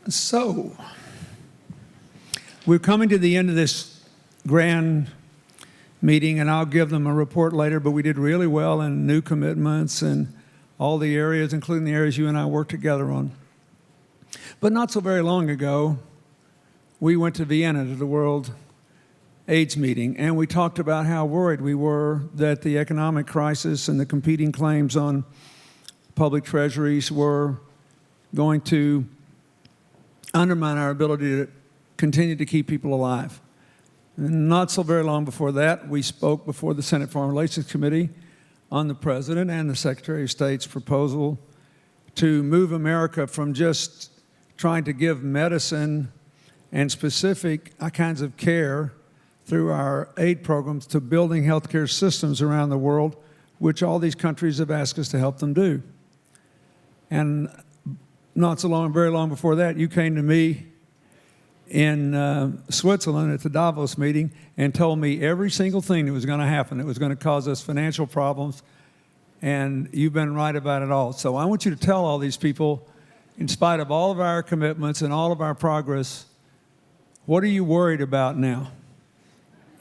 So, we're coming to the end of this grand meeting, and I'll give them a report later, but we did really well in new commitments and all the areas, including the areas you and I worked together on. But not so very long ago, we went to Vienna to the World AIDS meeting, and we talked about how worried we were that the economic crisis and the competing claims on public treasuries were going to undermine our ability to continue to keep people alive. And not so very long before that, we spoke before the Senate Foreign Relations Committee on the President and the Secretary of State's proposal to move America from just trying to give medicine and specific kinds of care through our aid programs to building healthcare systems around the world, which all these countries have asked us to help them do. And not so long, very long before that, you came to me in Switzerland at the Davos meeting and told me every single thing that was going to happen that was going to cause us financial problems, and you've been right about it all. So I want you to tell all these people, in spite of all of our commitments and all of our progress, what are you worried about now?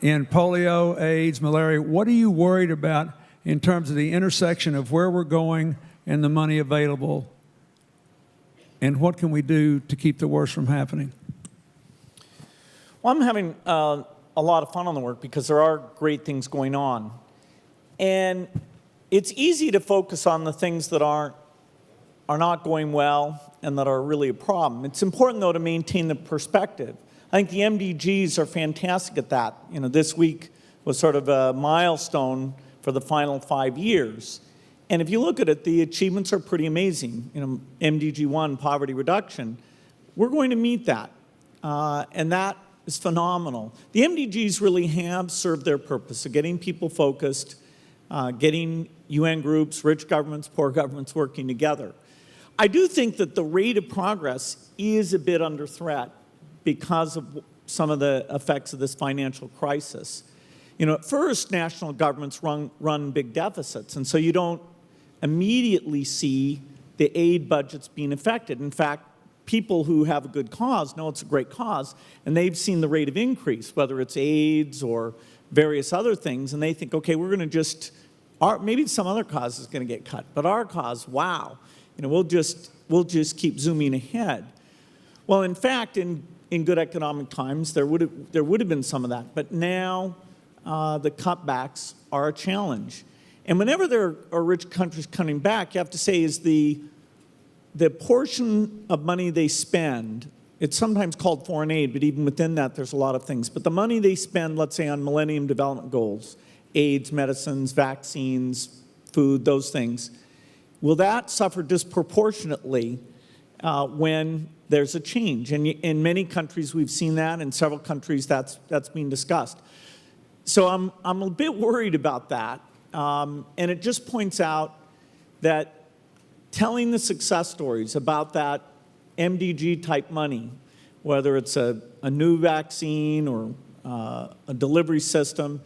In polio, AIDS, malaria, what are you worried about in terms of the intersection of where we're going and the money available? And what can we do to keep the worst from happening? Well, I'm having a lot of fun on the work because there are great things going on. And it's easy to focus on the things that are not going well and that are really a problem. It's important, though, to maintain the perspective. I think the MDGs are fantastic at that. You know, this week was sort of a milestone for the final 5 years. And if you look at it, the achievements are pretty amazing. You know, MDG 1, poverty reduction, we're going to meet that. And that is phenomenal. The MDGs really have served their purpose of getting people focused, getting UN groups, rich governments, poor governments working together. I do think that the rate of progress is a bit under threat because of some of the effects of this financial crisis. You know, at first, national governments run big deficits, and so you don't immediately see the aid budgets being affected. In fact, people who have a good cause know it's a great cause, and they've seen the rate of increase, whether it's AIDS or various other things, and they think, okay, we're going to just, maybe some other cause is going to get cut, but our cause, wow, you know, we'll just keep zooming ahead. Well, in fact, in good economic times, there would have been some of that, but now the cutbacks are a challenge. And whenever there are rich countries coming back, you have to say, is the portion of money they spend, it's sometimes called foreign aid, but even within that, there's a lot of things. But the money they spend, let's say, on Millennium Development Goals, AIDS, medicines, vaccines, food, those things, will that suffer disproportionately when there's a change? And in many countries, we've seen that. In several countries, that's being discussed. So I'm a bit worried about that. And it just points out that telling the success stories about that MDG-type money, whether it's a new vaccine or a delivery system,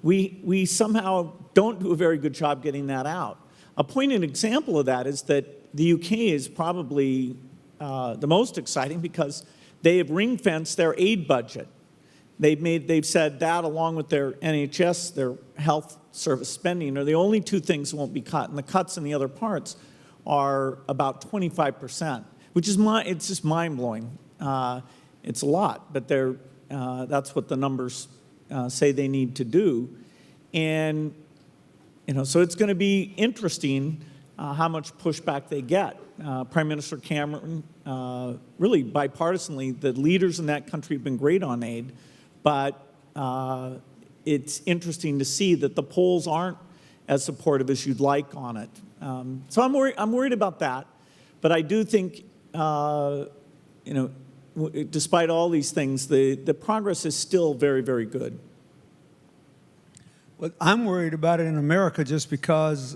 we somehow don't do a very good job getting that out. A poignant example of that is that the UK is probably the most exciting because they have ring-fenced their aid budget. They've said that, along with their NHS, their health service spending, are the only two things that won't be cut. And the cuts in the other parts are about 25%, which is it's just mind-blowing. It's a lot, but that's what the numbers say they need to do. And you know, so it's going to be interesting how much pushback they get. Prime Minister Cameron, really bipartisanly, the leaders in that country have been great on aid, but it's interesting to see that the polls aren't as supportive as you'd like on it. So I'm worried about that, but I do think, you know, despite all these things, the progress is still very, very good. Well, I'm worried about it in America just because,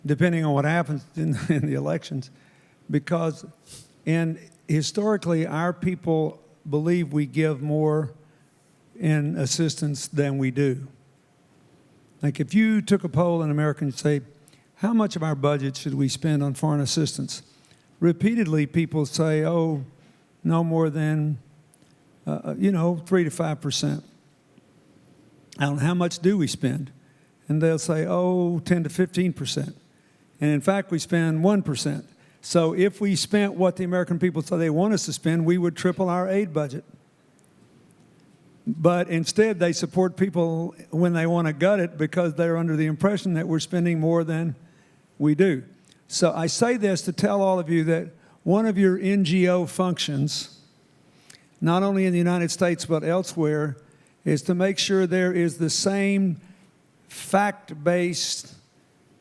depending on what happens in the elections, because historically our people believe we give more in assistance than we do. Like if you took a poll in America and say, how much of our budget should we spend on foreign assistance? repeatedly people say, oh, no more than, 3 to 5%. I don't know, how much do we spend? And they'll say, oh, 10 to 15%. And in fact, we spend 1%. So if we spent what the American people say they want us to spend, we would triple our aid budget. But instead, they support people when they want to gut it because they're under the impression that we're spending more than we do. So I say this to tell all of you that one of your NGO functions, not only in the United States but elsewhere, is to make sure there is the same fact-based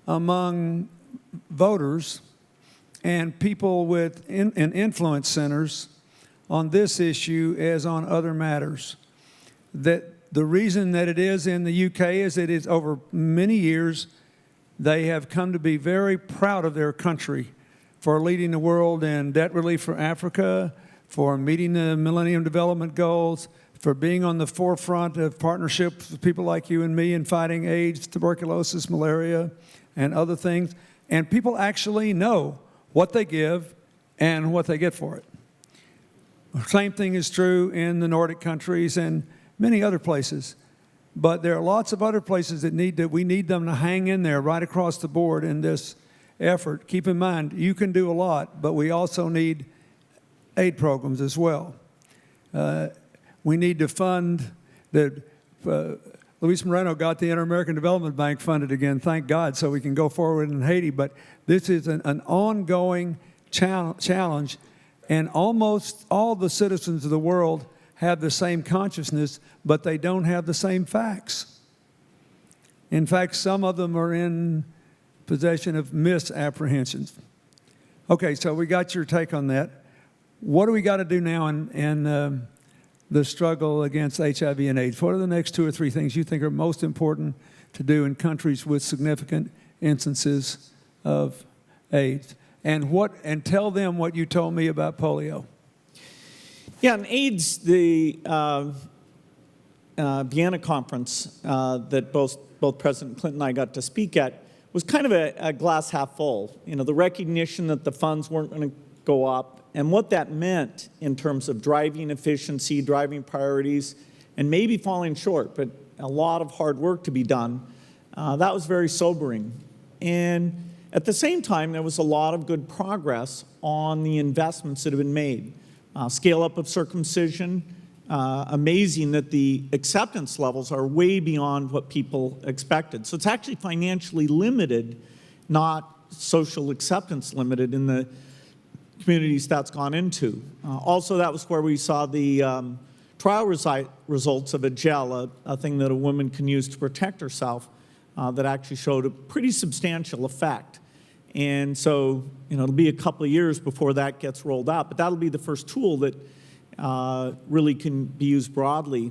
among voters and people with in influence centers on this issue as on other matters. That the reason that it is in the UK is it is over many years they have come to be very proud of their country for leading the world in debt relief for Africa, for meeting the Millennium Development Goals, for being on the forefront of partnerships with people like you and me in fighting AIDS, tuberculosis, malaria, and other things. And people actually know what they give and what they get for it. Same thing is true in the Nordic countries and many other places. But there are lots of other places that we need them to hang in there right across the board in this effort. Keep in mind, you can do a lot, but we also need aid programs as well. We need to fund Luis Moreno got the Inter-American Development Bank funded again, thank God, so we can go forward in Haiti. But this is an ongoing challenge, and almost all the citizens of the world have the same consciousness, but they don't have the same facts. In fact, some of them are in possession of misapprehensions. Okay, so we got your take on that. What do we got to do now in the struggle against HIV and AIDS? What are the next 2 or 3 things you think are most important to do in countries with significant instances of AIDS? And tell them what you told me about polio. Yeah, in AIDS, the Vienna conference that both President Clinton and I got to speak at was kind of a glass half full. You know, the recognition that the funds weren't going to go up and what that meant in terms of driving efficiency, driving priorities, and maybe falling short, but a lot of hard work to be done. That was very sobering. And at the same time, there was a lot of good progress on the investments that have been made. Scale up of circumcision, amazing that the acceptance levels are way beyond what people expected. So it's actually financially limited, not social acceptance limited in the communities that's gone into. Also, that was where we saw the trial results of a gel, a thing that a woman can use to protect herself, that actually showed a pretty substantial effect. And so, you know, it'll be a couple of years before that gets rolled out, but that'll be the first tool that really can be used broadly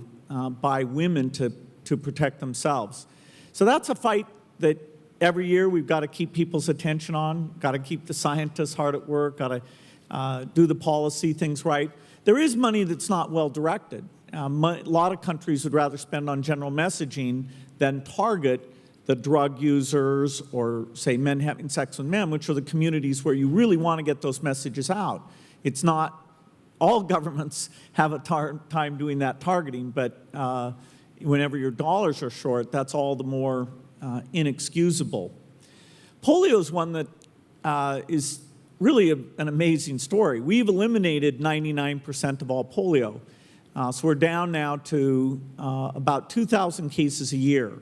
by women to protect themselves. So that's a fight that every year we've got to keep people's attention on, got to keep the scientists hard at work, got to do the policy things right. There is money that's not well directed. A lot of countries would rather spend on general messaging than target the drug users or, say, men having sex with men, which are the communities where you really want to get those messages out. It's not all governments have a time doing that targeting, but whenever your dollars are short, that's all the more inexcusable. Polio is one that is really an amazing story. We've eliminated 99% of all polio. So we're down now to about 2,000 cases a year.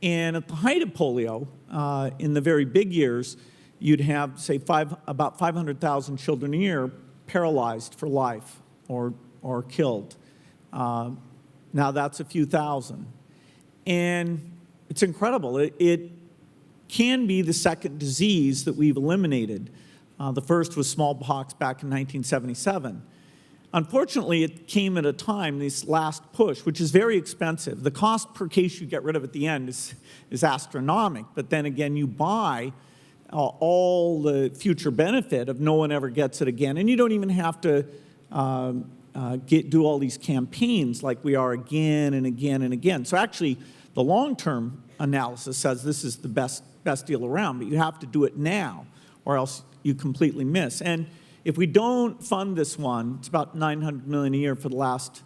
And at the height of polio, in the very big years, you'd have, say, about 500,000 children a year paralyzed for life or killed. Now that's a few thousand. And it's incredible. It can be the second disease that we've eliminated. The first was smallpox back in 1977. Unfortunately, it came at a time, this last push, which is very expensive. The cost per case you get rid of at the end is astronomical, but then again, you buy all the future benefit of no one ever gets it again, and you don't even have to do all these campaigns like we are again and again and again. So actually, the long-term analysis says this is the best deal around, but you have to do it now, or else you completely miss. And if we don't fund this one, it's about $900 million a year for the last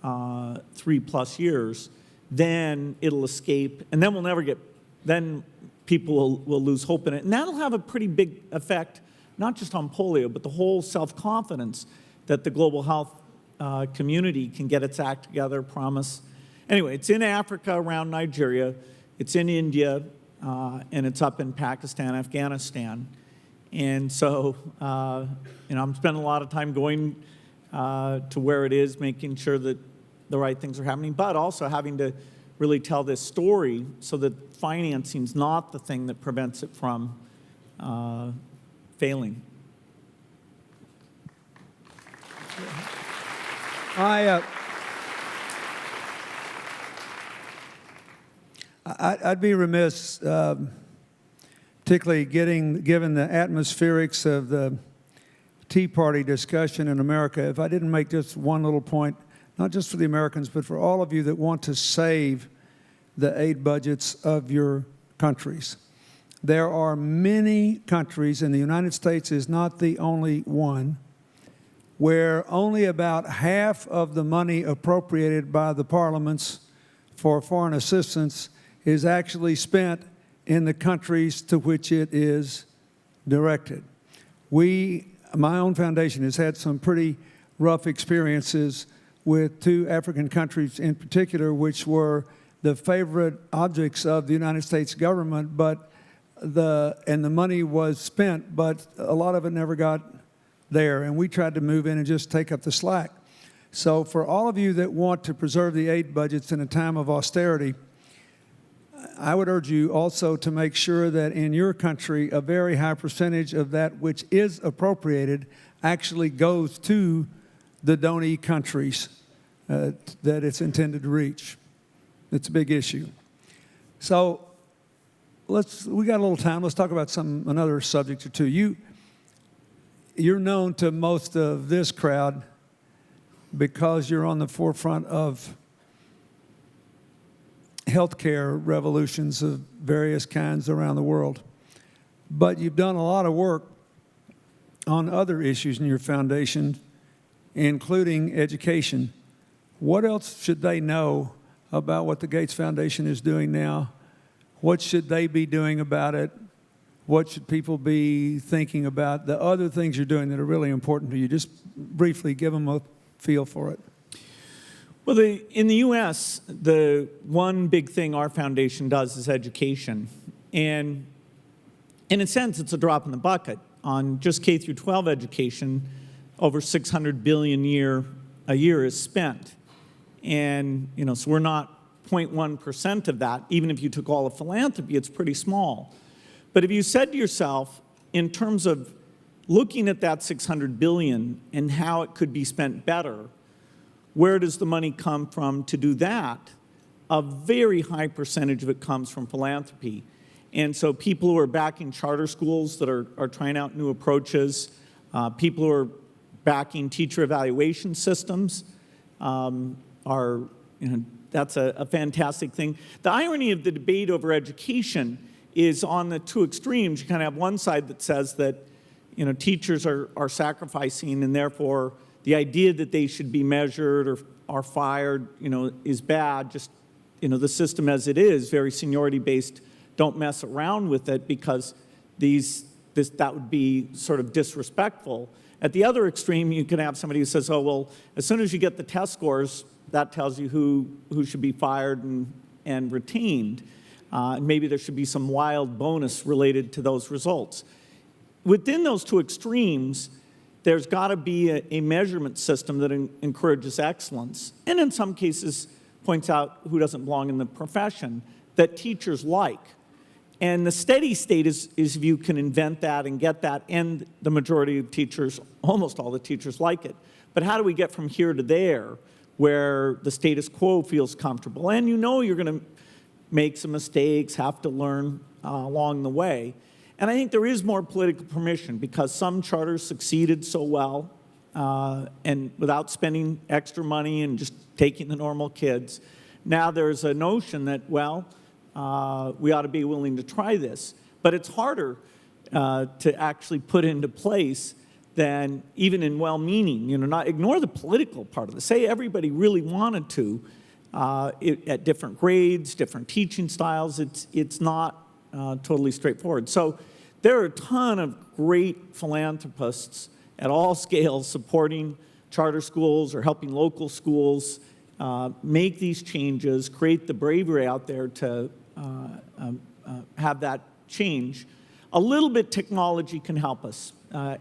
3+ years, then it'll escape, and then we'll never get, then people will lose hope in it. And that'll have a pretty big effect, not just on polio, but the whole self-confidence that the global health community can get its act together, promise. Anyway, it's in Africa around Nigeria, it's in India, and it's up in Pakistan, Afghanistan. And so, I'm spending a lot of time going to where it is, making sure that the right things are happening, but also having to really tell this story so that financing's not the thing that prevents it from failing. I'd be remiss, particularly given the atmospherics of the Tea Party discussion in America, if I didn't make just one little point, not just for the Americans, but for all of you that want to save the aid budgets of your countries. There are many countries, and the United States is not the only one, where only about half of the money appropriated by the parliaments for foreign assistance is actually spent in the countries to which it is directed. My own foundation has had some pretty rough experiences with 2 African countries in particular, which were the favorite objects of the United States government, and the money was spent, but a lot of it never got there, and we tried to move in and just take up the slack. So for all of you that want to preserve the aid budgets in a time of austerity, I would urge you also to make sure that in your country, a very high percentage of that which is appropriated actually goes to the donee countries that it's intended to reach. It's a big issue. So we got a little time. Let's talk about another subject or two. You're known to most of this crowd because you're on the forefront of healthcare revolutions of various kinds around the world. But you've done a lot of work on other issues in your foundation, including education. What else should they know about what the Gates Foundation is doing now? What should they be doing about it? What should people be thinking about the other things you're doing that are really important to you? Just briefly give them a feel for it. Well, in the U.S., the one big thing our foundation does is education. And in a sense, it's a drop in the bucket. On just K through 12 education, over $600 billion a year is spent. And, so we're not 0.1% of that. Even if you took all of philanthropy, it's pretty small. But if you said to yourself, in terms of looking at that $600 billion and how it could be spent better, where does the money come from to do that? A very high percentage of it comes from philanthropy. And so people who are backing charter schools that are trying out new approaches, people who are backing teacher evaluation systems that's a fantastic thing. The irony of the debate over education is on the 2 extremes. You kind of have one side that says that teachers are sacrificing, and therefore the idea that they should be measured or are fired, is bad. Just, the system as it is, very seniority-based, don't mess around with it because that would be sort of disrespectful. At the other extreme, you can have somebody who says, oh, well, as soon as you get the test scores, that tells you who should be fired and retained. Maybe there should be some wild bonus related to those results. Within those 2 extremes, there's got to be a measurement system that encourages excellence, and in some cases points out who doesn't belong in the profession, that teachers like. And the steady state is if you can invent that and get that, and the majority of teachers, almost all the teachers, like it. But how do we get from here to there, where the status quo feels comfortable? And you're going to make some mistakes, have to learn along the way. And I think there is more political permission because some charters succeeded so well and without spending extra money and just taking the normal kids. Now there's a notion that, we ought to be willing to try this. But it's harder. to actually put into place than even in well-meaning. Not ignore the political part of it. Say everybody really wanted to at different grades, different teaching styles. It's not totally straightforward. So there are a ton of great philanthropists at all scales supporting charter schools or helping local schools make these changes, create the bravery out there to have that change. A little bit technology can help us.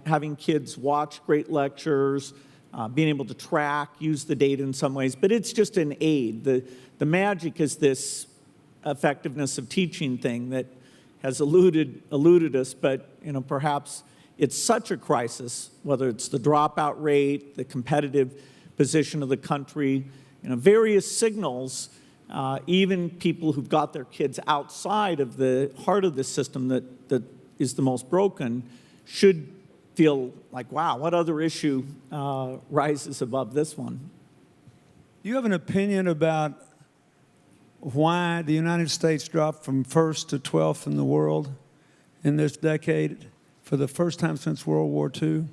Having kids watch great lectures, being able to track, use the data in some ways, but it's just an aid. The magic is this effectiveness of teaching thing that has eluded us, but perhaps it's such a crisis, whether it's the dropout rate, the competitive position of the country, various signals, even people who've got their kids outside of the heart of the system that is the most broken should feel like, wow, what other issue rises above this one? Do you have an opinion about why the United States dropped from first to 12th in the world in this decade for the first time since World War II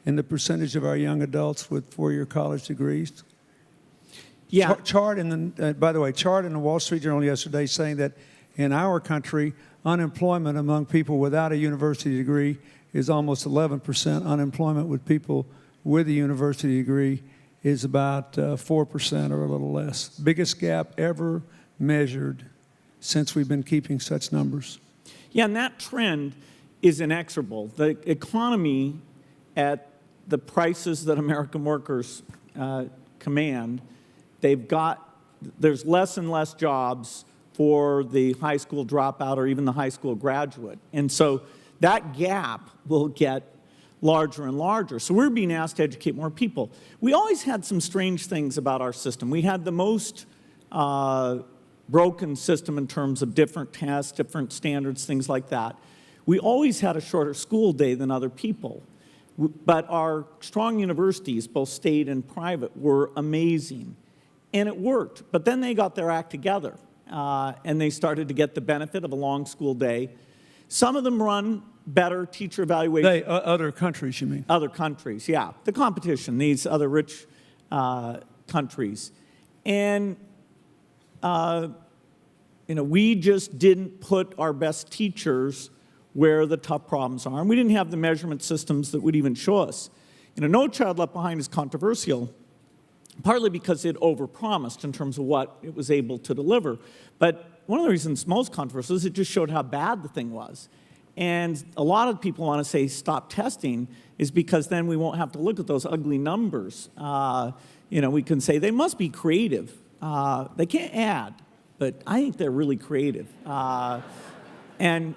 in the percentage of our young adults with four-year college degrees? Yeah. Chart by the way, chart in the Wall Street Journal yesterday saying that in our country, unemployment among people without a university degree is almost 11%. Unemployment with people with a university degree is about 4% or a little less. Biggest gap ever measured since we've been keeping such numbers. Yeah, and that trend is inexorable. The economy at the prices that American workers command, there's less and less jobs for the high school dropout or even the high school graduate. And so that gap will get larger and larger. So we're being asked to educate more people. We always had some strange things about our system. We had the most broken system in terms of different tests, different standards, things like that. We always had a shorter school day than other people. But our strong universities, both state and private, were amazing. And it worked. But then they got their act together. And they started to get the benefit of a long school day. Some of them run better teacher evaluation. Other countries, you mean? Other countries, yeah. The competition, these other rich countries. And, we just didn't put our best teachers where the tough problems are. And we didn't have the measurement systems that would even show us. No Child Left Behind is controversial, partly because it overpromised in terms of what it was able to deliver. But one of the reasons most controversial is it just showed how bad the thing was. And a lot of people want to say stop testing is because then we won't have to look at those ugly numbers. We can say they must be creative. They can't add, but I think they're really creative. And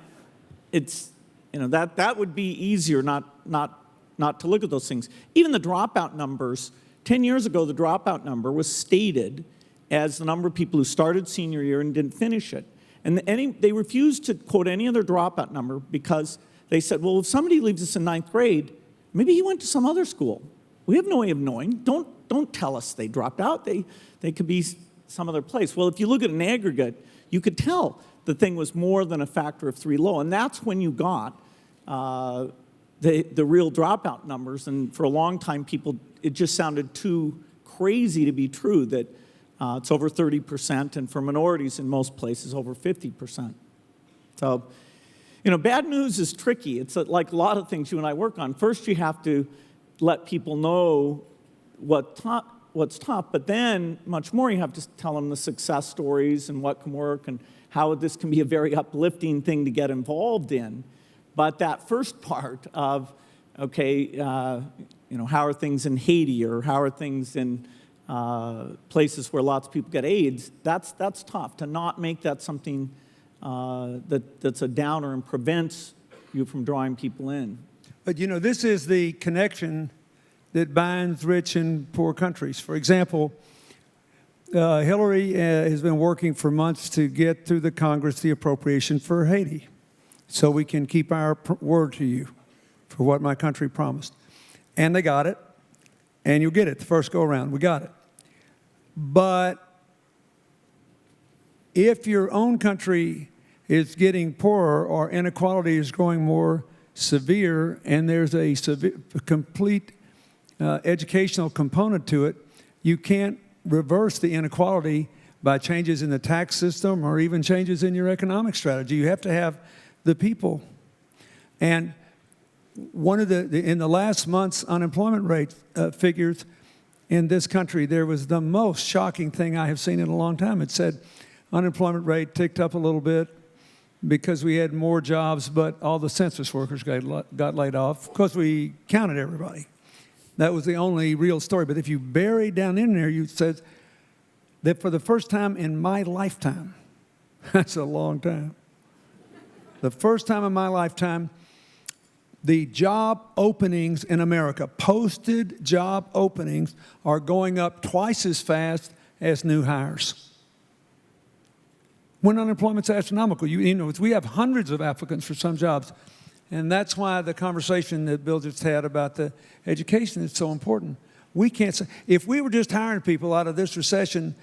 it's, that would be easier not to look at those things. Even the dropout numbers, 10 years ago, the dropout number was stated as the number of people who started senior year and didn't finish it. And they refused to quote any other dropout number because they said, well, if somebody leaves us in ninth grade, maybe he went to some other school. We have no way of knowing. Don't tell us they dropped out. They could be some other place. Well, if you look at an aggregate, you could tell the thing was more than a factor of 3 low. And that's when you got the real dropout numbers. And for a long time, it just sounded too crazy to be true that it's over 30%, and for minorities in most places, over 50%. So, bad news is tricky. It's like a lot of things you and I work on. First, you have to let people know what's tough, but then much more, you have to tell them the success stories and what can work and how this can be a very uplifting thing to get involved in. But that first part of, okay, how are things in Haiti or how are things in places where lots of people get AIDS, that's tough, to not make that something that's a downer and prevents you from drawing people in. But this is the connection that binds rich and poor countries. For example, Hillary has been working for months to get through the Congress the appropriation for Haiti so we can keep our word to you for what my country promised. And they got it. And you'll get it the first go-around. We got it. But if your own country is getting poorer or inequality is growing more severe, and there's a complete educational component to it. You can't reverse the inequality by changes in the tax system or even changes in your economic strategy. You have to have the people. And one of in the last month's unemployment rate figures in this country, there was the most shocking thing I have seen in a long time. It said unemployment rate ticked up a little bit because we had more jobs, but all the census workers got laid off because we counted everybody. That was the only real story. But if you bury down in there, you said that for the first time in my lifetime, that's a long time, the first time in my lifetime, the job openings in America, posted job openings, are going up twice as fast as new hires. When unemployment's astronomical, we have hundreds of applicants for some jobs. And that's why the conversation that Bill just had about the education is so important. We can't say, if we were just hiring people out of this recession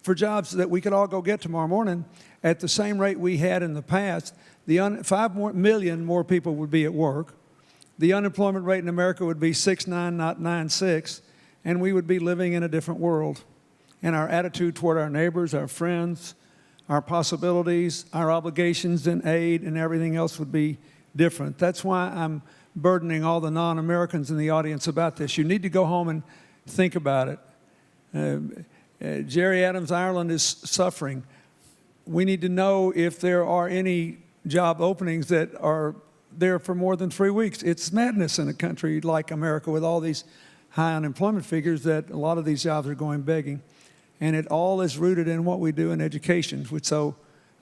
for jobs that we could all go get tomorrow morning at the same rate we had in the past, 5 million more people would be at work. The unemployment rate in America would be 6.9, not 9.6, and we would be living in a different world. And our attitude toward our neighbors, our friends, our possibilities, our obligations and aid and everything else would be different. That's why I'm burdening all the non-Americans in the audience about this. You need to go home and think about it. Jerry Adams, Ireland is suffering. We need to know if there are any job openings that are there for more than 3 weeks. It's madness in a country like America with all these high unemployment figures that a lot of these jobs are going begging. And it all is rooted in what we do in education. So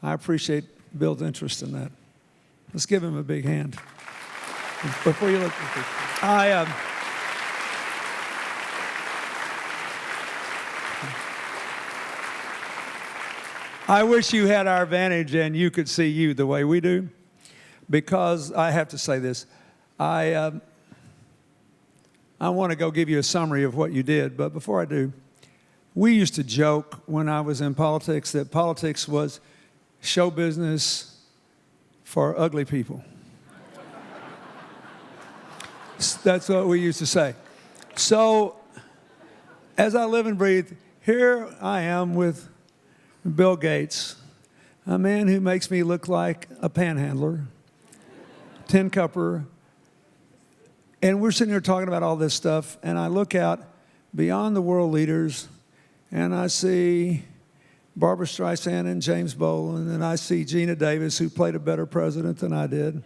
I appreciate Bill's interest in that. Let's give him a big hand. Before you look, I wish you had our vantage and you could see you the way we do, because I have to say this. I want to go give you a summary of what you did, but before I do, we used to joke when I was in politics that politics was show business for ugly people. That's what we used to say. So, as I live and breathe, here I am with Bill Gates, a man who makes me look like a panhandler, tin cupper, and we're sitting here talking about all this stuff, and I look out beyond the world leaders, and I see Barbara Streisand and James Boland, and I see Gina Davis, who played a better president than I did.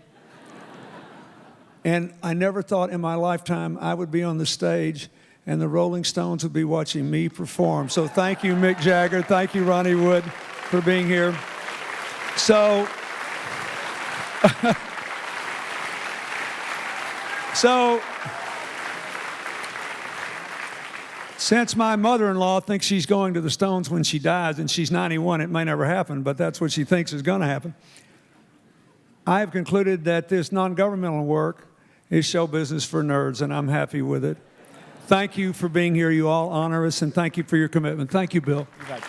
And I never thought in my lifetime I would be on the stage and the Rolling Stones would be watching me perform. So thank you, Mick Jagger. Thank you, Ronnie Wood, for being here. So since my mother-in-law thinks she's going to the Stones when she dies, and she's 91, it may never happen, but that's what she thinks is going to happen, I have concluded that this non-governmental work is show business for nerds, and I'm happy with it. Thank you for being here. You all honor us, and thank you for your commitment. Thank you, Bill. You bet.